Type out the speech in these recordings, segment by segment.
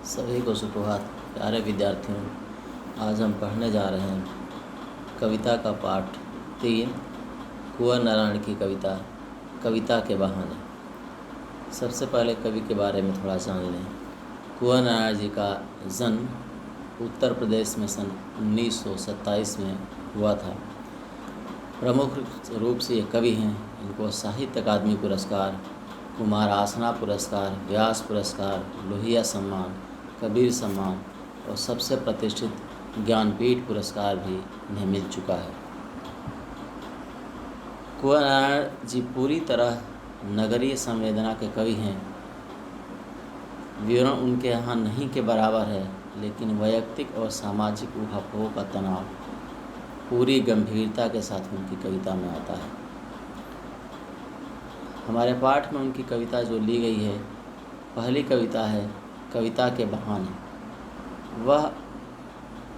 सभी को सुप्रभात। प्यारे विद्यार्थियों, आज हम पढ़ने जा रहे हैं कविता का पाठ 3, कुंवर नारायण की कविता कविता के बहाने। सबसे पहले कवि के बारे में थोड़ा जान लें। कुंवर नारायण जी का जन्म उत्तर प्रदेश में सन 1927 में हुआ था। प्रमुख रूप से ये कवि हैं। इनको साहित्य अकादमी पुरस्कार, कुमार आसना पुरस्कार, व्यास पुरस्कार, लोहिया सम्मान, कबीर सम्मान और सबसे प्रतिष्ठित ज्ञानपीठ पुरस्कार भी इन्हें मिल चुका है। कुंवर नारायण जी पूरी तरह नगरीय संवेदना के कवि हैं। विवरण उनके यहाँ नहीं के बराबर है, लेकिन वैयक्तिक और सामाजिक ऊहापोह का तनाव पूरी गंभीरता के साथ उनकी कविता में आता है। हमारे पाठ में उनकी कविता जो ली गई है, पहली कविता है कविता के बहाने। वह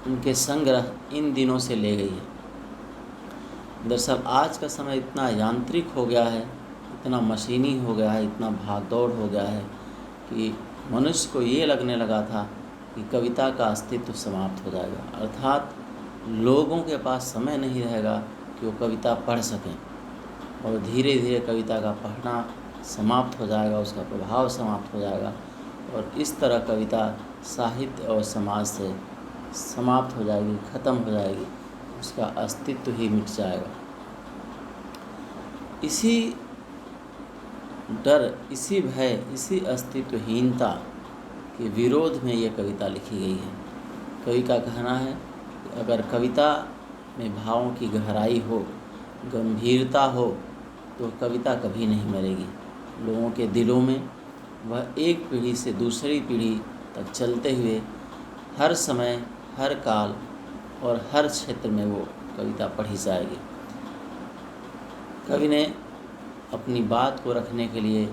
उनके संग्रह इन दिनों से ले गई है। दरअसल आज का समय इतना यांत्रिक हो गया है, इतना मशीनी हो गया है, इतना भागदौड़ हो गया है कि मनुष्य को ये लगने लगा था कि कविता का अस्तित्व समाप्त हो जाएगा। अर्थात लोगों के पास समय नहीं रहेगा कि वो कविता पढ़ सकें, और धीरे धीरे कविता का पढ़ना समाप्त हो जाएगा, उसका प्रभाव समाप्त हो जाएगा, और इस तरह कविता साहित्य और समाज से समाप्त हो जाएगी, ख़त्म हो जाएगी, उसका अस्तित्व ही मिट जाएगा। इसी डर, इसी भय, इसी अस्तित्वहीनता के विरोध में ये कविता लिखी गई है। कवि का कहना है कि अगर कविता में भावों की गहराई हो, गंभीरता हो, तो कविता कभी नहीं मरेगी। लोगों के दिलों में वह एक पीढ़ी से दूसरी पीढ़ी तक चलते हुए हर समय, हर काल और हर क्षेत्र में वो कविता पढ़ी जाएगी। कवि ने अपनी बात को रखने के लिए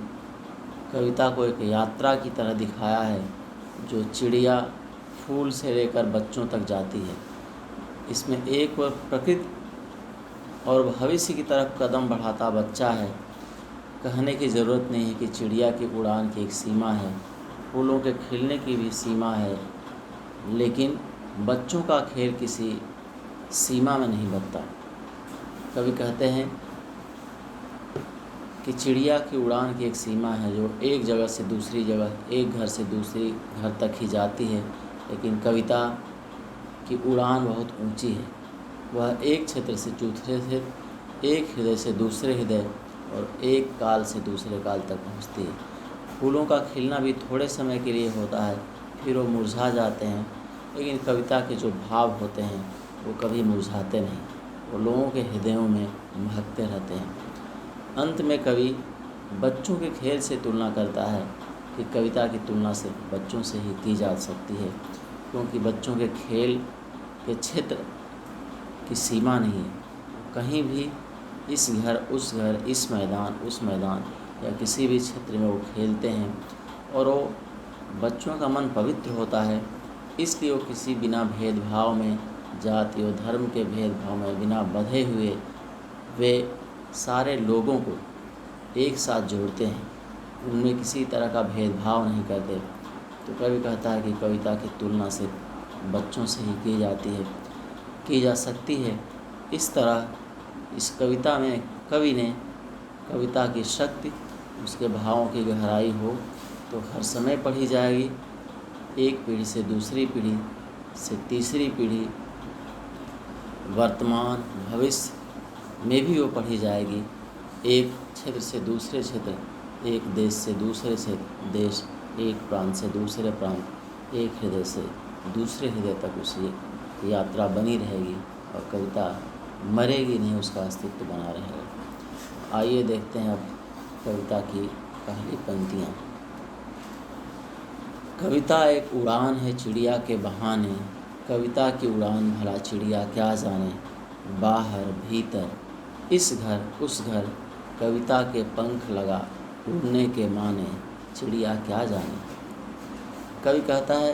कविता को एक यात्रा की तरह दिखाया है, जो चिड़िया फूल से लेकर बच्चों तक जाती है। इसमें एक और प्रकृति और भविष्य की तरफ कदम बढ़ाता बच्चा है। कहने की ज़रूरत नहीं है कि चिड़िया की उड़ान की एक सीमा है, फूलों के खिलने की भी सीमा है, लेकिन बच्चों का खेल किसी सीमा में नहीं बनता। कवि कहते हैं कि चिड़िया की उड़ान की एक सीमा है, जो एक जगह से दूसरी जगह, एक घर से दूसरी घर तक ही जाती है, लेकिन कविता की उड़ान बहुत ऊंची है। वह एक क्षेत्र से दूसरे क्षेत्र, एक हृदय से दूसरे हृदय और एक काल से दूसरे काल तक पहुंचती है। फूलों का खिलना भी थोड़े समय के लिए होता है, फिर वो मुरझा जाते हैं, लेकिन कविता के जो भाव होते हैं वो कभी मुरझाते नहीं, वो लोगों के हृदयों में महकते रहते हैं। अंत में कवि बच्चों के खेल से तुलना करता है कि कविता की तुलना सिर्फ बच्चों से ही की जा सकती है, क्योंकि बच्चों के खेल के क्षेत्र की सीमा नहीं है। कहीं भी इस घर उस घर, इस मैदान उस मैदान या किसी भी क्षेत्र में वो खेलते हैं, और वो बच्चों का मन पवित्र होता है। इसलिए वो किसी बिना भेदभाव में, जाति और धर्म के भेदभाव में बिना बंधे हुए वे सारे लोगों को एक साथ जोड़ते हैं, उनमें किसी तरह का भेदभाव नहीं करते। तो कवि कहता है कि कविता की तुलना सिर्फ बच्चों से ही की जा सकती है। इस तरह इस कविता में कवि ने कविता की शक्ति, उसके भावों की गहराई हो तो हर समय पढ़ी जाएगी, एक पीढ़ी से दूसरी पीढ़ी से तीसरी पीढ़ी, वर्तमान भविष्य में भी वो पढ़ी जाएगी, एक क्षेत्र से दूसरे क्षेत्र, एक देश से दूसरे से देश, एक प्रांत से दूसरे प्रांत, एक हृदय से दूसरे हृदय तक उसकी यात्रा बनी रहेगी और कविता मरेगी नहीं, उसका अस्तित्व बना रहेगा। आइए देखते हैं अब कविता की पहली पंक्तियाँ। कविता एक उड़ान है चिड़िया के बहाने, कविता की उड़ान भला चिड़िया क्या जाने, बाहर भीतर इस घर उस घर, कविता के पंख लगा उड़ने के माने, चिड़िया क्या जाने। कवि कहता है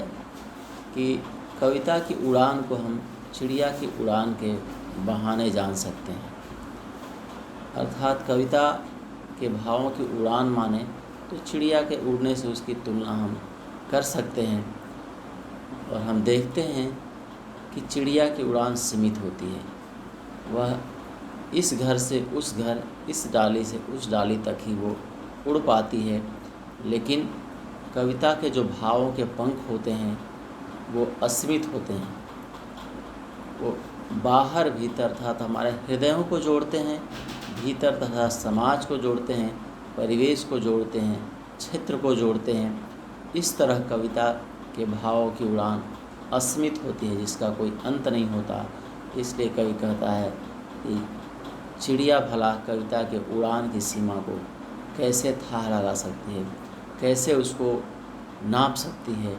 कि कविता की उड़ान को हम चिड़िया की उड़ान के बहाने जान सकते हैं। अर्थात कविता के भावों की उड़ान माने तो चिड़िया के उड़ने से उसकी तुलना हम कर सकते हैं। और हम देखते हैं कि चिड़िया की उड़ान सीमित होती है। वह इस घर से उस घर, इस डाली से उस डाली तक ही वो उड़ पाती है। लेकिन कविता के जो भावों के पंख होते हैं वो असीमित होते हैं। वो बाहर भीतर अर्थात हमारे हृदयों को जोड़ते हैं, भीतर तथा समाज को जोड़ते हैं, परिवेश को जोड़ते हैं, क्षेत्र को जोड़ते हैं। इस तरह कविता के भावों की उड़ान असीमित होती है, जिसका कोई अंत नहीं होता। इसलिए कवि कहता है कि चिड़िया भला कविता के उड़ान की सीमा को कैसे था लगा सकती है, कैसे उसको नाप सकती है।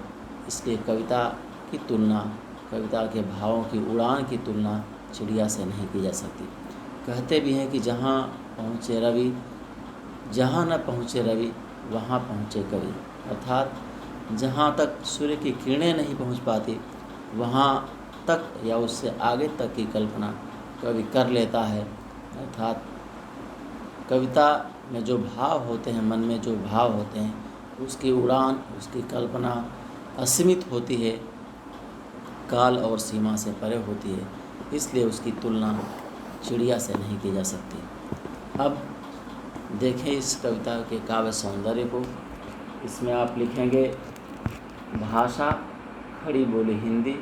इसलिए कविता की तुलना, कविता के भावों की उड़ान की तुलना चिड़िया से नहीं की जा सकती। कहते भी हैं कि जहाँ पहुँचे रवि, जहाँ न पहुँचे रवि वहाँ पहुँचे कवि। अर्थात जहाँ तक सूर्य की किरणें नहीं पहुँच पाती, वहाँ तक या उससे आगे तक की कल्पना कवि कर लेता है। अर्थात कविता में जो भाव होते हैं, मन में जो भाव होते हैं, उसकी उड़ान, उसकी कल्पना असीमित होती है, काल और सीमा से परे होती है। इसलिए उसकी तुलना चिड़िया से नहीं की जा सकती। अब देखें इस कविता के काव्य सौंदर्य को। इसमें आप लिखेंगे भाषा खड़ी बोली हिंदी,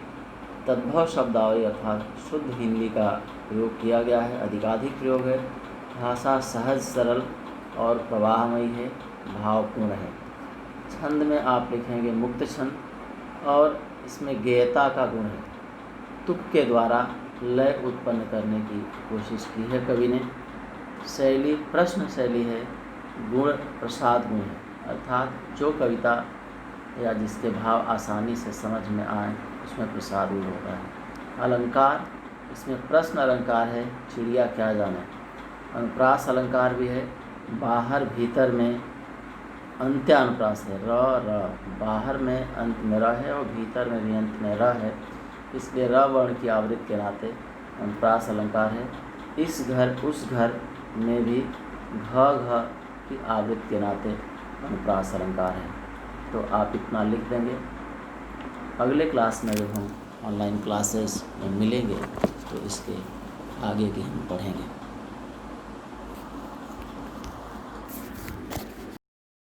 तद्भव शब्दावली अर्थात शुद्ध हिंदी का प्रयोग किया गया है, अधिकाधिक प्रयोग है। भाषा सहज सरल और प्रवाहमयी है, भावपूर्ण है। छंद में आप लिखेंगे मुक्त छंद और इसमें गेयता का गुण है। तुक के द्वारा लय उत्पन्न करने की कोशिश की है कवि ने। शैली प्रश्न शैली है, गुण प्रसाद गुण है। अर्थात जो कविता या जिसके भाव आसानी से समझ में आए उसमें प्रसाद गुण होता है। अलंकार, इसमें प्रश्न अलंकार है, चिड़िया क्या जाने। अनुप्रास अलंकार भी है, बाहर भीतर में अंत्यानुप्रास है, र बाहर में अंत में र है और भीतर में भी अंत में र है। इसलिए र वर्ण की आवृत्ति के नाते अनुप्रास अलंकार है। इस घर उस घर में भी घ की आवृत्ति के नाते अनुप्रास अलंकार है। तो आप इतना लिख देंगे। अगले क्लास में जब हम ऑनलाइन क्लासेस में मिलेंगे तो इसके आगे की हम पढ़ेंगे।